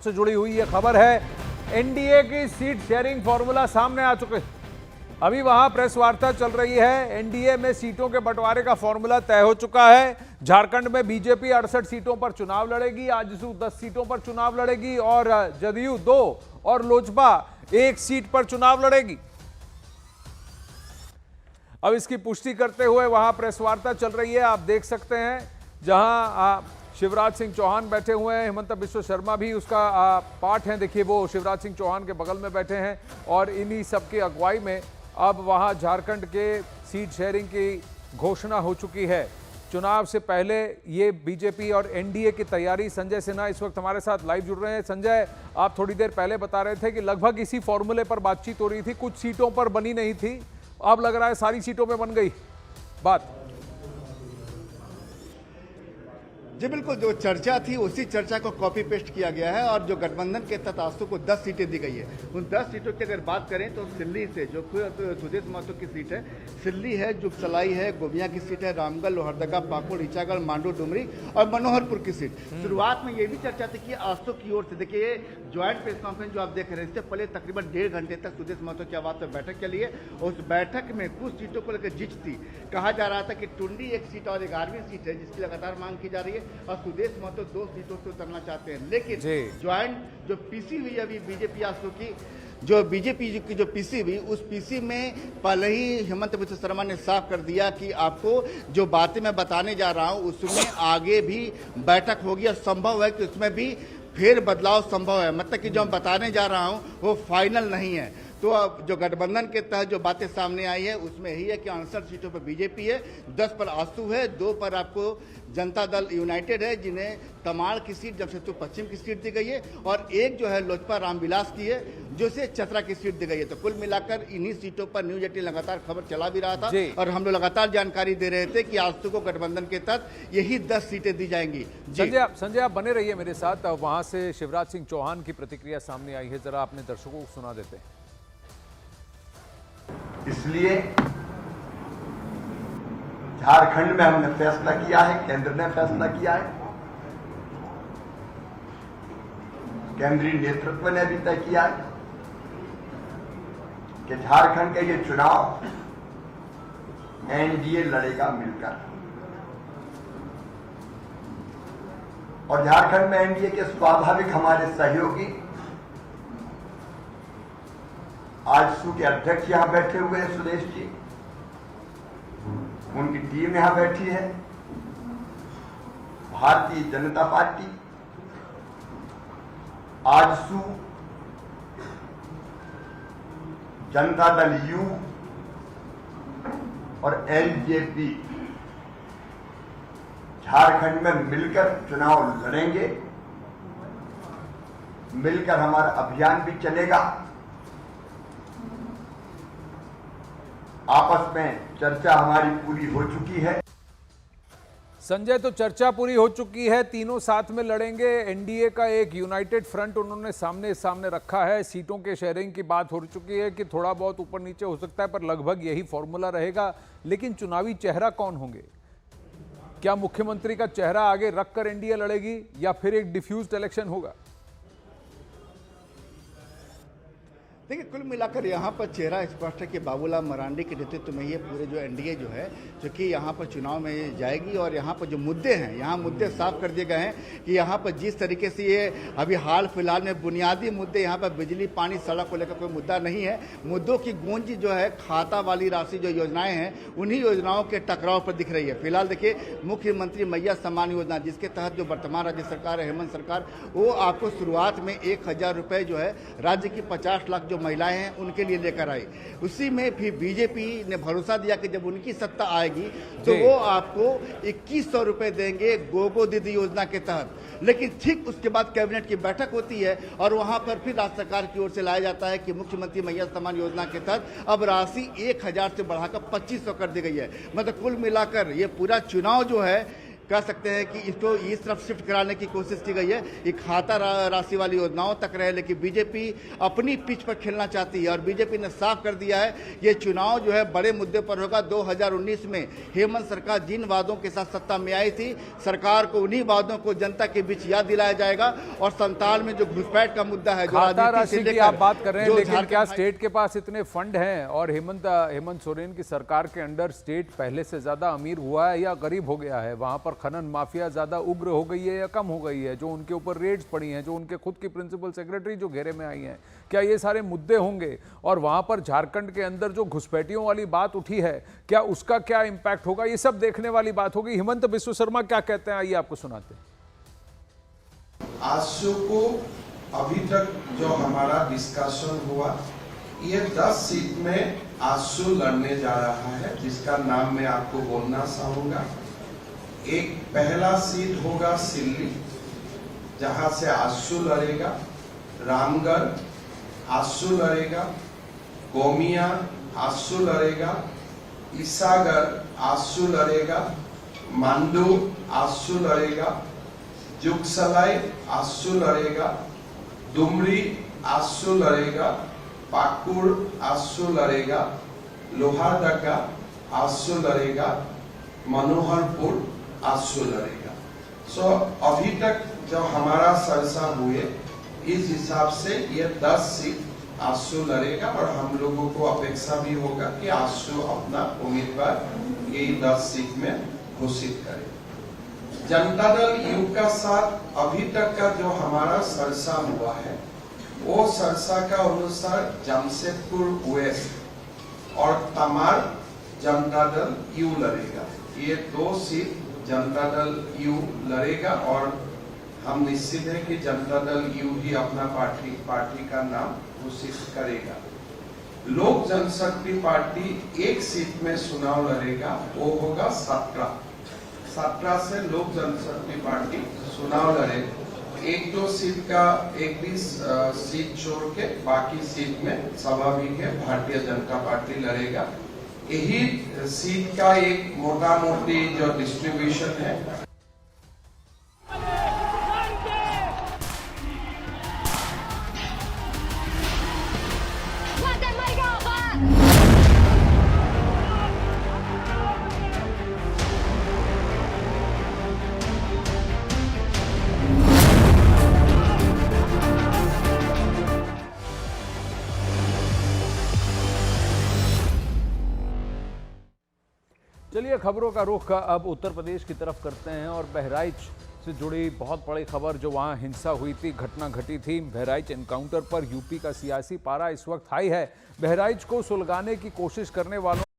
से जुड़ी हुई ये खबर है। एनडीए की सीट शेयरिंग फॉर्मूला सामने आ चुके। अभी वहां प्रेस वार्ता चल रही है। एनडीए में सीटों के बंटवारे का फॉर्मूला तय हो चुका है। झारखंड में बीजेपी 68 सीटों पर चुनाव लड़ेगी, आजसू 10 सीटों पर चुनाव लड़ेगी और जदयू 2 और लोजपा 1 सीट पर चुनाव लड़ेगी। अब इसकी पुष्टि करते हुए वहां प्रेस वार्ता चल रही है, आप देख सकते हैं, जहां शिवराज सिंह चौहान बैठे हुए हैं, हिमंता बिश्व शर्मा भी उसका पार्ट हैं। देखिए वो शिवराज सिंह चौहान के बगल में बैठे हैं और इन्हीं सबकी अगुवाई में अब वहां झारखंड के सीट शेयरिंग की घोषणा हो चुकी है। चुनाव से पहले ये बीजेपी और एनडीए की तैयारी। संजय सिन्हा इस वक्त हमारे साथ लाइव जुड़ रहे हैं। संजय, आप थोड़ी देर पहले बता रहे थे कि लगभग इसी फॉर्मूले पर बातचीत हो रही थी, कुछ सीटों पर बनी नहीं थी, अब लग रहा है सारी सीटों पे बन गई बात। जी बिल्कुल, जो चर्चा थी उसी चर्चा को कॉपी पेस्ट किया गया है और जो गठबंधन के तहत आजसू को 10 सीटें दी गई है। उन 10 सीटों की अगर बात करें तो सिल्ली से जो सुदेश महतो की सीट है, सिल्ली है, जुगसलाई है, गोबिया की सीट है, रामगढ़, लोहरदगा, पाकुड़, ईचागढ़, मांडू, डुमरी और मनोहरपुर की सीट। शुरुआत में ये भी चर्चा थी कि आजसू की ओर से देखिए ज्वाइंट प्रेस कॉन्फ्रेंस जो आप देख रहे हैं, इससे पहले तकरीबन 1.5 घंटे तक सुदेश महतो की आवाज पर बैठक चली है। उस बैठक में कुछ सीटों को लेकर जिच थी। कहा जा रहा था कि टुंडी 1 सीट और 11वीं सीट है जिसकी लगातार मांग की जा रही है और सुदेश महतो 2 सीटों से उतरना चाहते हैं। लेकिन ज्वाइंट जो पीसी हुई अभी बीजेपी आजसू की, जो बीजेपी की जो पीसी हुई, उस पीसी में पहले ही हिमंता बिश्व शर्मा ने साफ कर दिया कि आपको जो बातें मैं बताने जा रहा हूं उसमें आगे भी बैठक होगी और संभव है कि उसमें भी फिर बदलाव संभव है। मतलब कि जो मैं बताने जा रहा हूं वो फाइनल नहीं है। तो अब जो गठबंधन के तहत जो बातें सामने आई है उसमें यही है कि 68 सीटों पर बीजेपी है, 10 पर आजसू है, 2 पर आपको जनता दल यूनाइटेड है जिन्हें तमाड़ की सीट जमशेदपुर पश्चिम की सीट दी गई है और एक जो है लोजपा रामविलास की है जो से चतरा की सीट दी गई है। तो कुल मिलाकर इन्हीं सीटों पर न्यूज 18 लगातार खबर चला भी रहा था और हम लोग लगातार जानकारी दे रहे थे कि आजसू को गठबंधन के तहत यही 10 सीटें दी जाएंगी। संजय आप बने रहिए मेरे साथ। वहां से शिवराज सिंह चौहान की प्रतिक्रिया सामने आई है, जरा अपने दर्शकों को सुना देते हैं। इसलिए झारखंड में हमने फैसला किया है, केंद्र ने फैसला किया है, केंद्रीय नेतृत्व ने भी तय किया है कि झारखंड के ये चुनाव एनडीए लड़ेगा मिलकर। और झारखंड में एनडीए के स्वाभाविक हमारे सहयोगी आजसू के अध्यक्ष यहां बैठे हुए हैं, सुदेश जी, उनकी टीम यहां बैठी है, भारतीय जनता पार्टी, आजसू, जनता दल यू और एलजेपी झारखंड में मिलकर चुनाव लड़ेंगे। मिलकर हमारा अभियान भी चलेगा। आपस में चर्चा हमारी पूरी हो चुकी है। संजय, तो चर्चा पूरी हो चुकी है, तीनों साथ में लड़ेंगे। एनडीए का एक यूनाइटेड फ्रंट उन्होंने सामने रखा है। सीटों के शेयरिंग की बात हो चुकी है कि थोड़ा बहुत ऊपर नीचे हो सकता है, पर लगभग यही फॉर्मूला रहेगा। लेकिन चुनावी चेहरा कौन होंगे? क्या मुख्यमंत्री का चेहरा आगे रखकर एनडीए लड़ेगी या फिर एक डिफ्यूज्ड इलेक्शन होगा? देखिए, कुल मिलाकर यहाँ पर चेहरा स्पष्ट है कि बाबूलाल मरांडी के नेतृत्व में ये पूरे जो एनडीए जो है जो कि यहाँ पर चुनाव में जाएगी। और यहाँ पर जो मुद्दे हैं, यहाँ मुद्दे साफ कर दिए गए हैं कि यहाँ पर जिस तरीके से ये अभी हाल फिलहाल में बुनियादी मुद्दे यहाँ पर बिजली, पानी, सड़क को लेकर कोई मुद्दा नहीं है। मुद्दों की गूंज जो है खाता वाली राशि जो योजनाएं हैं उन्हीं योजनाओं के टकराव पर दिख रही है। फिलहाल देखिए, मुख्यमंत्री मैया सम्मान योजना जिसके तहत जो वर्तमान राज्य सरकार है, हेमंत सरकार, वो आपको शुरुआत में 1000 रुपये जो है राज्य की 50 लाख जो महिलाएं हैं उनके लिए लेकर आई। उसी में भी बीजेपी ने भरोसा दिया कि जब उनकी सत्ता आएगी तो वो आपको 2100 रुपए देंगे गोगो दीदी योजना के तहत। लेकिन ठीक उसके बाद कैबिनेट की बैठक होती है और वहां पर फिर राज्य सरकार की ओर से लाया जाता है कि मुख्यमंत्री मैया सम्मान योजना के तहत अब राशि 1000 से बढ़ाकर 2500 कर दी गई है। मतलब कुल मिलाकर ये पूरा चुनाव जो है कह सकते हैं कि इसको इस तरफ शिफ्ट कराने की कोशिश की गई है। ये खाता राशि वाली योजनाओं तक रहे, लेकिन बीजेपी अपनी पिच पर खेलना चाहती है और बीजेपी ने साफ कर दिया है ये चुनाव जो है बड़े मुद्दे पर होगा। 2019 में हेमंत सरकार जिन वादों के साथ सत्ता में आई थी, सरकार को उन्हीं वादों को जनता के बीच याद दिलाया जाएगा। और संताल में जो घुसपैठ का मुद्दा है, जो खाता राजनीति राशि से की लेकर आप बात कर रहे हैं, जो लेकिन क्या झारखंड स्टेट के पास इतने फंड हैं और हेमंत सोरेन की सरकार के अंडर स्टेट पहले से ज्यादा अमीर हुआ है या गरीब हो गया है? वहां पर खनन माफिया ज्यादा उग्र हो गई है या कम हो गई है? जो उनके ऊपर रेड्स पड़ी हैं, जो उनके खुद की प्रिंसिपल सेक्रेटरी जो घेरे में आई हैं, क्या ये सारे मुद्दे होंगे? और वहां पर झारखंड के अंदर जो घुसपैठियों वाली बात उठी है, क्या उसका क्या इंपैक्ट होगा? ये सब देखने वाली बात होगी। हिमंत बिस्व शर्मा क्या कहते हैं, आइए आपको सुनाते हैं। आजसू को अभी तक जो हमारा डिस्कशन हुआ, ये 10 सीट में आजसू लड़ने जा रहा है, जिसका नाम मैं आपको बोलना चाहूंगा। एक पहला सीट होगा सिल्ली, जहां से आजसू लड़ेगा। रामगढ़ आजसू लड़ेगा। गोमिया आजसू लड़ेगा। ईसागढ़ आजसू लड़ेगा। मांडू आजसू लड़ेगा। जुगसलाई आजसू लड़ेगा। दुमरी आजसू लड़ेगा। पाकुड़ आजसू लड़ेगा। लोहारदगा आजसू लड़ेगा। मनोहरपुर आजसू लड़ेगा। सो अभी तक जो हमारा चर्चा हुए, इस हिसाब से ये 10 सीट आजसू लड़ेगा और हम लोगों को अपेक्षा भी होगा कि आजसू अपना उम्मीदवार यही 10 सीट में घोषित करे। जनता दल यू का साथ अभी तक का जो हमारा चर्चा हुआ है, वो चर्चा का अनुसार जमशेदपुर वेस्ट और तमार जनता दल यू लड़ेगा। ये 2 सीट जनता दल यू लड़ेगा और हम निश्चित है कि जनता दल यू ही अपना पार्टी का नाम घोषित करेगा। लोक जनशक्ति पार्टी एक सीट में चुनाव लड़ेगा, वो होगा 17 से लोक जनशक्ति पार्टी चुनाव लड़े। 1-2 सीट का एक भी सीट छोड़ के बाकी सीट में स्वाभाविक है भारतीय जनता पार्टी लड़ेगा। यही सीट का एक मोटा मोटी जो डिस्ट्रीब्यूशन है। चलिए खबरों का रुख अब उत्तर प्रदेश की तरफ करते हैं और बहराइच से जुड़ी बहुत बड़ी खबर, जो वहां हिंसा हुई थी, घटना घटी थी। बहराइच एनकाउंटर पर यूपी का सियासी पारा इस वक्त हाई है। बहराइच को सुलगाने की कोशिश करने वालों